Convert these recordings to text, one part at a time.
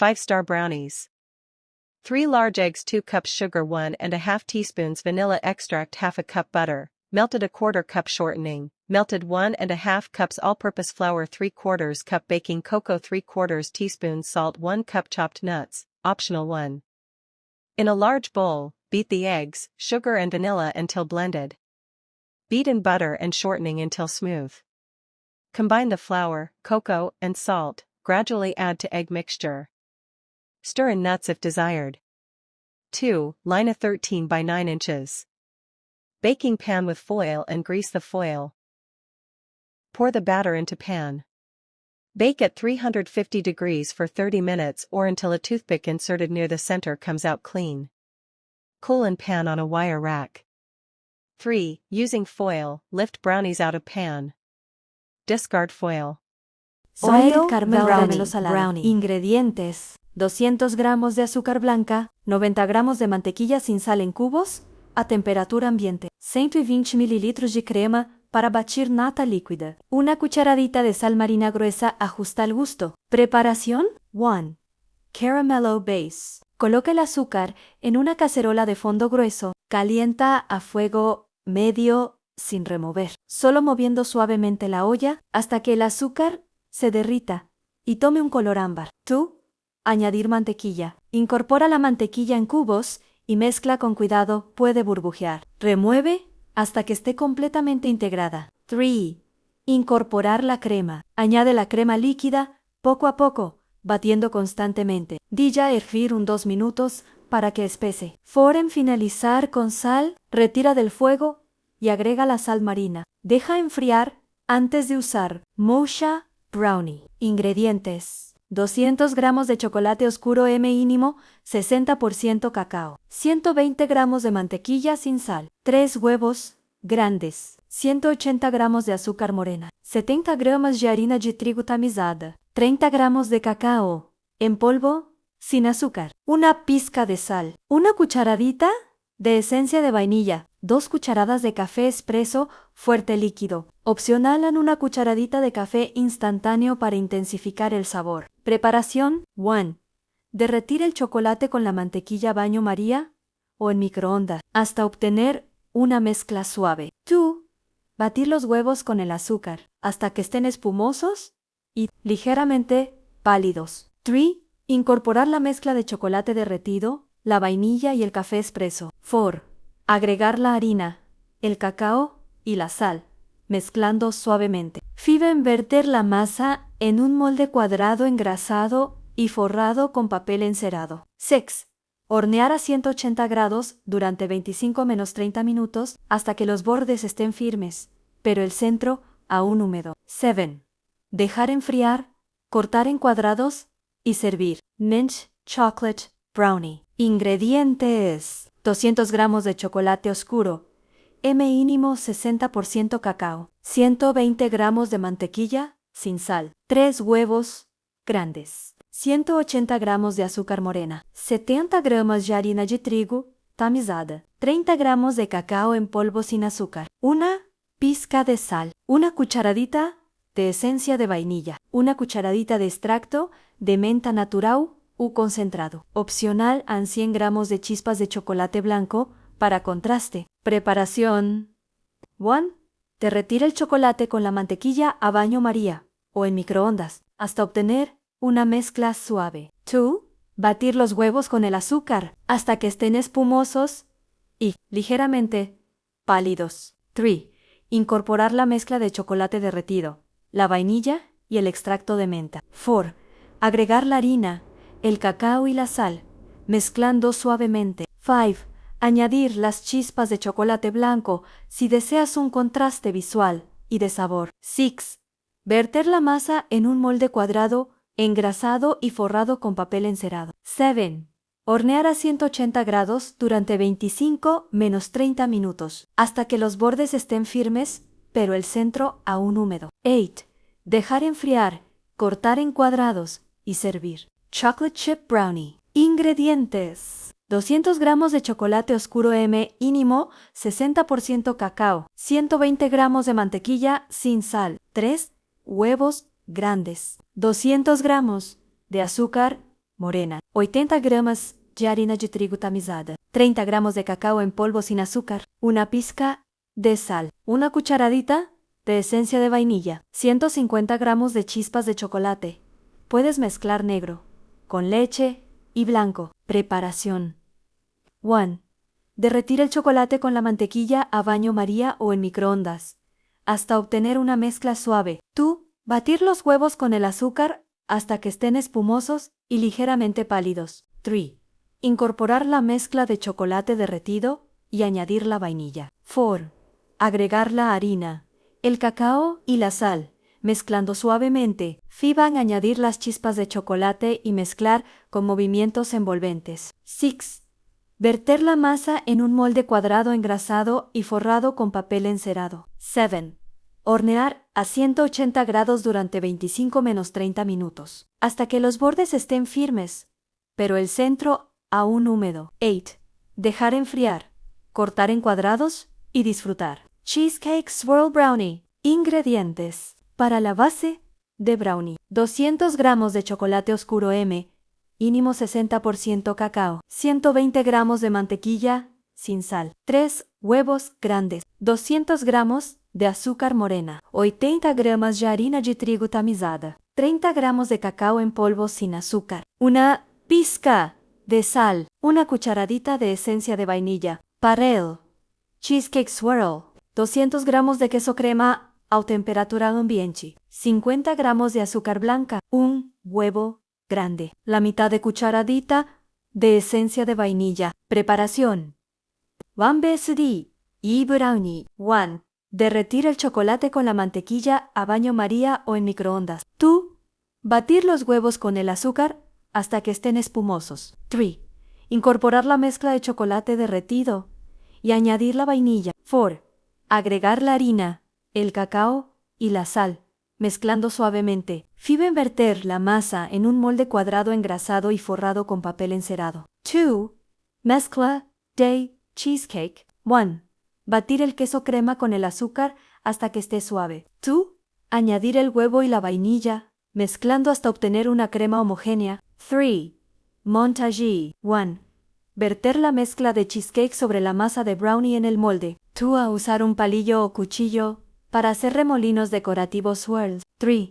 5-star brownies. 3 large eggs, 2 cups sugar, 1½ teaspoons vanilla extract, half a cup butter, melted 1/4 cup shortening, melted 1½ cups all-purpose flour, 3/4 cup baking cocoa, 3/4 teaspoon salt, 1 cup chopped nuts, optional 1. In a large bowl, beat the eggs, sugar and vanilla until blended. Beat in butter and shortening until smooth. Combine the flour, cocoa, and salt, gradually add to egg mixture. Stir in nuts if desired. 2. Line a 13 by 9 inches. Baking pan with foil and grease the foil. Pour the batter into pan. Bake at 350 degrees for 30 minutes or until a toothpick inserted near the center comes out clean. Cool in pan on a wire rack. 3. Using foil, lift brownies out of pan. Discard foil. Oil Caramel Brownie. Ingredientes: 200 gramos de azúcar blanca, 90 gramos de mantequilla sin sal en cubos, a temperatura ambiente, 120 mililitros de crema para batir nata líquida, una cucharadita de sal marina gruesa ajusta al gusto. Preparación: 1. Caramello base. Coloca el azúcar en una cacerola de fondo grueso, calienta a fuego medio sin remover, solo moviendo suavemente la olla hasta que el azúcar se derrita y tome un color ámbar. 2. Añadir mantequilla. Incorpora la mantequilla en cubos y mezcla con cuidado, puede burbujear. Remueve hasta que esté completamente integrada. 3. Incorporar la crema. Añade la crema líquida poco a poco, batiendo constantemente. Deja hervir 2 minutos para que espese. 4. En finalizar con sal, retira del fuego y agrega la sal marina. Deja enfriar antes de usar. Mocha Brownie. Ingredientes: 200 gramos de chocolate oscuro mínimo, 60% cacao, 120 gramos de mantequilla sin sal, 3 huevos grandes, 180 gramos de azúcar morena, 70 gramos de harina de trigo tamizada, 30 gramos de cacao en polvo sin azúcar, una pizca de sal, una cucharadita de esencia de vainilla, 2 cucharadas de café espresso fuerte líquido. Opcional en una cucharadita de café instantáneo para intensificar el sabor. Preparación: 1. Derretir el chocolate con la mantequilla baño María o en microondas hasta obtener una mezcla suave. 2. Batir los huevos con el azúcar hasta que estén espumosos y ligeramente pálidos. 3. Incorporar la mezcla de chocolate derretido, la vainilla y el café espresso. 4. Agregar la harina, el cacao y la sal, mezclando suavemente. 5. Verter la masa en un molde cuadrado engrasado y forrado con papel encerado. 6. Hornear a 180 grados durante 25-30 minutos hasta que los bordes estén firmes, pero el centro aún húmedo. 7. Dejar enfriar, cortar en cuadrados y servir. Mint Chocolate Brownie. Ingredientes: 200 gramos de chocolate oscuro, mínimo 60% cacao, 120 gramos de mantequilla sin sal, 3 huevos grandes, 180 gramos de azúcar morena, 70 gramos de harina de trigo tamizada, 30 gramos de cacao en polvo sin azúcar, una pizca de sal, una cucharadita de esencia de vainilla, una cucharadita de extracto de menta natural u concentrado. Opcional en 100 gramos de chispas de chocolate blanco para contraste. Preparación: 1. Derretir el chocolate con la mantequilla a baño María o en microondas hasta obtener una mezcla suave. 2. Batir los huevos con el azúcar hasta que estén espumosos y ligeramente pálidos. 3. Incorporar la mezcla de chocolate derretido, la vainilla y el extracto de menta. 4. Agregar la harina, el cacao y la sal, mezclando suavemente. 5. Añadir las chispas de chocolate blanco si deseas un contraste visual y de sabor. 6. Verter la masa en un molde cuadrado, engrasado y forrado con papel encerado. 7. Hornear a 180 grados durante 25-30 minutos, hasta que los bordes estén firmes, pero el centro aún húmedo. 8. Dejar enfriar, cortar en cuadrados y servir. Chocolate Chip Brownie. Ingredientes: 200 gramos de chocolate oscuro mínimo, 60% cacao, 120 gramos de mantequilla sin sal, 3 huevos grandes, 200 gramos de azúcar morena. 80 gramas de harina de trigo tamizada. 30 gramos de cacao en polvo sin azúcar. Una pizca de sal. Una cucharadita de esencia de vainilla. 150 gramos de chispas de chocolate. Puedes mezclar negro con leche y blanco. Preparación. 1. Derretir el chocolate con la mantequilla a baño María o en microondas, hasta obtener una mezcla suave. 2. Batir los huevos con el azúcar hasta que estén espumosos y ligeramente pálidos. 3. Incorporar la mezcla de chocolate derretido y añadir la vainilla. 4. Agregar la harina, el cacao y la sal, mezclando suavemente. 5. Añadir las chispas de chocolate y mezclar con movimientos envolventes. 6. Verter la masa en un molde cuadrado engrasado y forrado con papel encerado. 7. Hornear a 180 grados durante 25-30 minutos, hasta que los bordes estén firmes, pero el centro aún húmedo. 8. Dejar enfriar, cortar en cuadrados y disfrutar. Cheesecake Swirl Brownie. Ingredientes. Para la base de brownie: 200 gramos de chocolate oscuro mínimo 60% cacao, 120 gramos de mantequilla sin sal, 3 huevos grandes, 200 gramos de azúcar morena, 80 gramas de harina de trigo tamizada, 30 gramos de cacao en polvo sin azúcar, una pizca de sal, una cucharadita de esencia de vainilla. Para el Cheesecake Swirl, 200 gramos de queso crema a temperatura ambiente, 50 gramos de azúcar blanca, un huevo grande, la mitad de cucharadita de esencia de vainilla. Preparación. 1 BSD y brownie. 1. Derretir el chocolate con la mantequilla a baño María o en microondas. 2. Batir los huevos con el azúcar hasta que estén espumosos. 3. Incorporar la mezcla de chocolate derretido y añadir la vainilla. 4. Agregar la harina, el cacao y la sal, mezclando suavemente. 5. Verter la masa en un molde cuadrado engrasado y forrado con papel encerado. 2. Mezcla de cheesecake. 1. Batir el queso crema con el azúcar hasta que esté suave. 2. Añadir el huevo y la vainilla, mezclando hasta obtener una crema homogénea. 3. Montage. 1. Verter la mezcla de cheesecake sobre la masa de brownie en el molde. 2. Usar un palillo o cuchillo para hacer remolinos decorativos swirls. 3.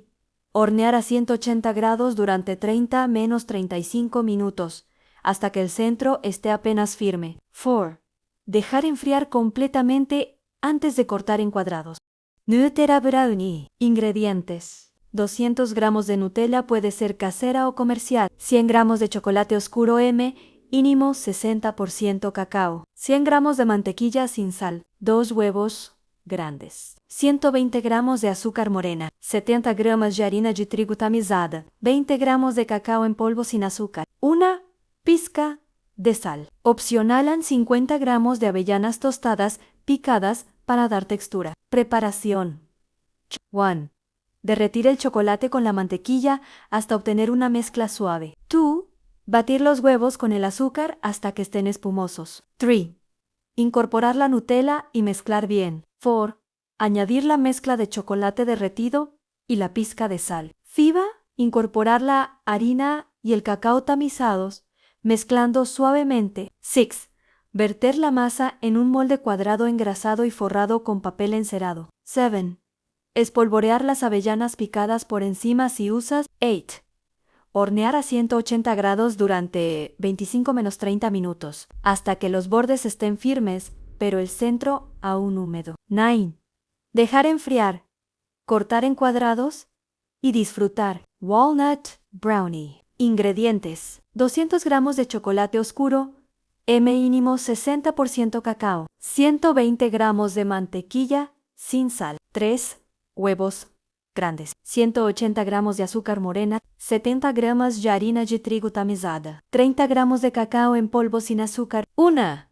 Hornear a 180 grados durante 30-35 minutos, hasta que el centro esté apenas firme. 4. Dejar enfriar completamente antes de cortar en cuadrados. Nutella Brownie. Ingredientes. 200 gramos de Nutella, puede ser casera o comercial. 100 gramos de chocolate oscuro mínimo 60% cacao. 100 gramos de mantequilla sin sal. 2 huevos grandes. 120 gramos de azúcar morena, 70 gramos de harina de trigo tamizada, 20 gramos de cacao en polvo sin azúcar, una pizca de sal. Opcional 50 gramos de avellanas tostadas picadas para dar textura. Preparación. 1. Derretir el chocolate con la mantequilla hasta obtener una mezcla suave. 2. Batir los huevos con el azúcar hasta que estén espumosos. 3. Incorporar la Nutella y mezclar bien. 4. Añadir la mezcla de chocolate derretido y la pizca de sal. 5. Incorporar la harina y el cacao tamizados, mezclando suavemente. 6. Verter la masa en un molde cuadrado engrasado y forrado con papel encerado. 7. Espolvorear las avellanas picadas por encima si usas. 8. Hornear a 180 grados durante 25-30 minutos, hasta que los bordes estén firmes, pero el centro aún húmedo. 9. Dejar enfriar, cortar en cuadrados y disfrutar. Walnut Brownie. Ingredientes. 200 gramos de chocolate oscuro, mínimo 60% cacao, 120 gramos de mantequilla sin sal, 3 huevos grandes, 180 gramos de azúcar morena, 70 gramos de harina de trigo tamizada, 30 gramos de cacao en polvo sin azúcar, una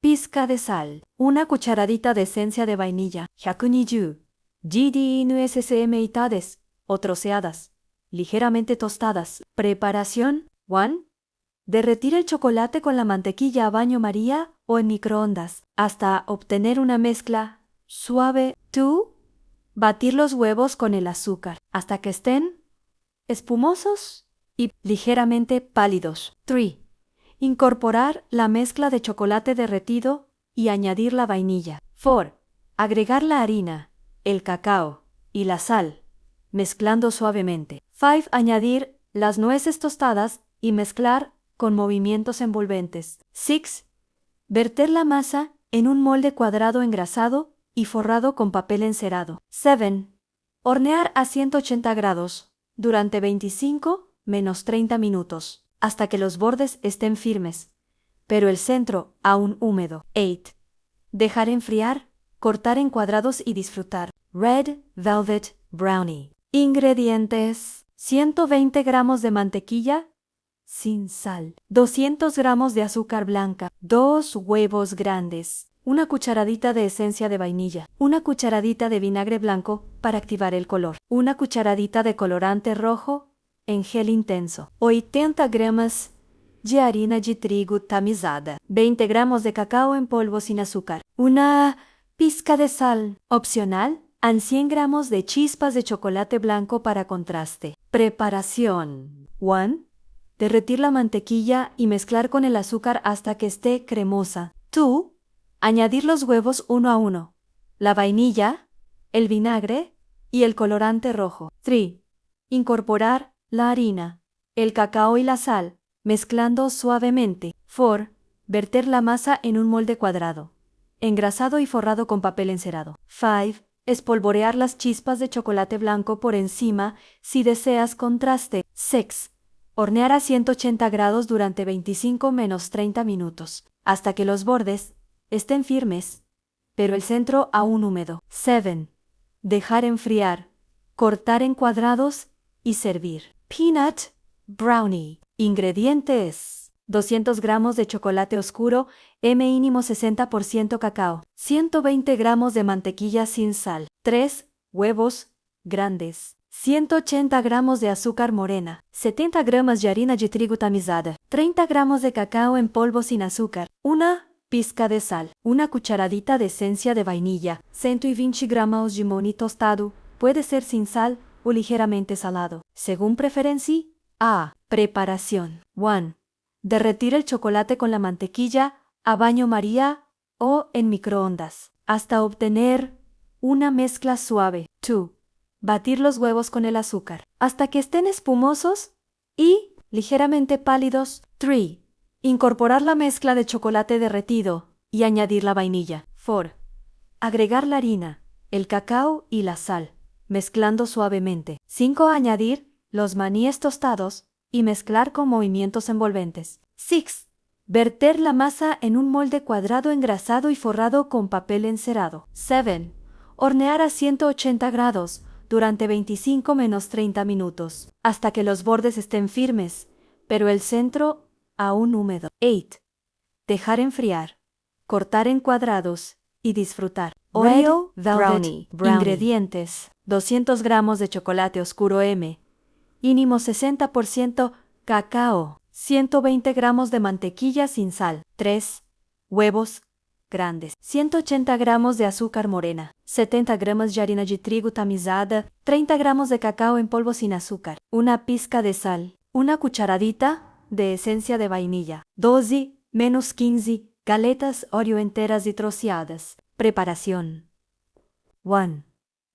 pizca de sal, una cucharadita de esencia de vainilla, 120 GDNSSM mitades o troceadas, ligeramente tostadas. Preparación. 1. Derretir el chocolate con la mantequilla a baño María o en microondas hasta obtener una mezcla suave. 2. Batir los huevos con el azúcar hasta que estén espumosos y ligeramente pálidos. 3. Incorporar la mezcla de chocolate derretido y añadir la vainilla. 4. Agregar la harina, el cacao y la sal, mezclando suavemente. 5. Añadir las nueces tostadas y mezclar con movimientos envolventes. 6. Verter la masa en un molde cuadrado engrasado y forrado con papel encerado. 7. Hornear a 180 grados durante 25-30 minutos, hasta que los bordes estén firmes, pero el centro aún húmedo. 8. Dejar enfriar, cortar en cuadrados y disfrutar. Red Velvet Brownie. Ingredientes: 120 gramos de mantequilla sin sal, 200 gramos de azúcar blanca, 2 huevos grandes, una cucharadita de esencia de vainilla, una cucharadita de vinagre blanco para activar el color, una cucharadita de colorante rojo en gel intenso, 80 gramas de harina de trigo tamizada, 20 gramos de cacao en polvo sin azúcar, una pizca de sal opcional, y 100 gramos de chispas de chocolate blanco para contraste. Preparación: 1. Derretir la mantequilla y mezclar con el azúcar hasta que esté cremosa. 2. Añadir los huevos uno a uno, la vainilla, el vinagre y el colorante rojo. 3. Incorporar la harina, el cacao y la sal, mezclando suavemente. 4. Verter la masa en un molde cuadrado, engrasado y forrado con papel encerado. 5. Espolvorear las chispas de chocolate blanco por encima si deseas contraste. 6. Hornear a 180 grados durante 25-30 minutos, hasta que los bordes estén firmes, pero el centro aún húmedo. 7. Dejar enfriar, cortar en cuadrados y servir. Peanut Brownie. Ingredientes: 200 gramos de chocolate oscuro, mínimo 60% cacao, 120 gramos de mantequilla sin sal, 3 huevos grandes, 180 gramos de azúcar morena, 70 gramos de harina de trigo tamizada, 30 gramos de cacao en polvo sin azúcar, una pizca de sal, una cucharadita de esencia de vainilla, 120 gramos de maní tostado, puede ser sin sal o ligeramente salado, según preferencia. A. Preparación: 1. Derretir el chocolate con la mantequilla a baño María o en microondas hasta obtener una mezcla suave. 2. Batir los huevos con el azúcar hasta que estén espumosos y ligeramente pálidos. 3. Incorporar la mezcla de chocolate derretido y añadir la vainilla. 4. Agregar la harina, el cacao y la sal, mezclando suavemente. 5. Añadir los maníes tostados y mezclar con movimientos envolventes. 6. Verter la masa en un molde cuadrado engrasado y forrado con papel encerado. 7. Hornear a 180 grados durante 25-30 minutos, hasta que los bordes estén firmes, pero el centro aún húmedo. 8. Dejar enfriar, cortar en cuadrados y disfrutar. Oreo Velvet Brownie. Ingredientes: 200 gramos de chocolate oscuro mínimo 60% cacao, 120 gramos de mantequilla sin sal, 3 huevos grandes, 180 gramos de azúcar morena, 70 gramos de harina de trigo tamizada, 30 gramos de cacao en polvo sin azúcar, una pizca de sal, una cucharadita de esencia de vainilla, 12-15 galetas Oreo enteras y troceadas. Preparación: 1.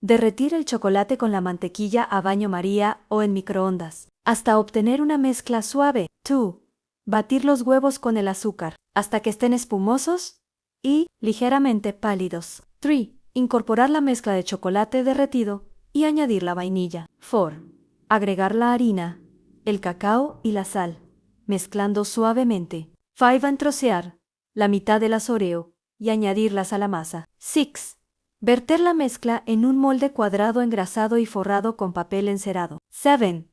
Derretir el chocolate con la mantequilla a baño María o en microondas hasta obtener una mezcla suave. 2. Batir los huevos con el azúcar hasta que estén espumosos y ligeramente pálidos. 3. Incorporar la mezcla de chocolate derretido y añadir la vainilla. 4. Agregar la harina, el cacao y la sal, mezclando suavemente. 5. Trocear la mitad de las Oreo y añadirlas a la masa. 6. Verter la mezcla en un molde cuadrado engrasado y forrado con papel encerado. 7.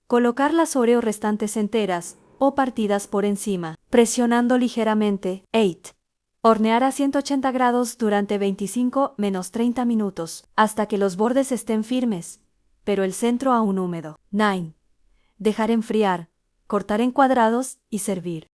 Colocar las Oreo restantes enteras o partidas por encima, presionando ligeramente. 8. Hornear a 180 grados durante 25-30 minutos, hasta que los bordes estén firmes, pero el centro aún húmedo. 9. Dejar enfriar, cortar en cuadrados y servir.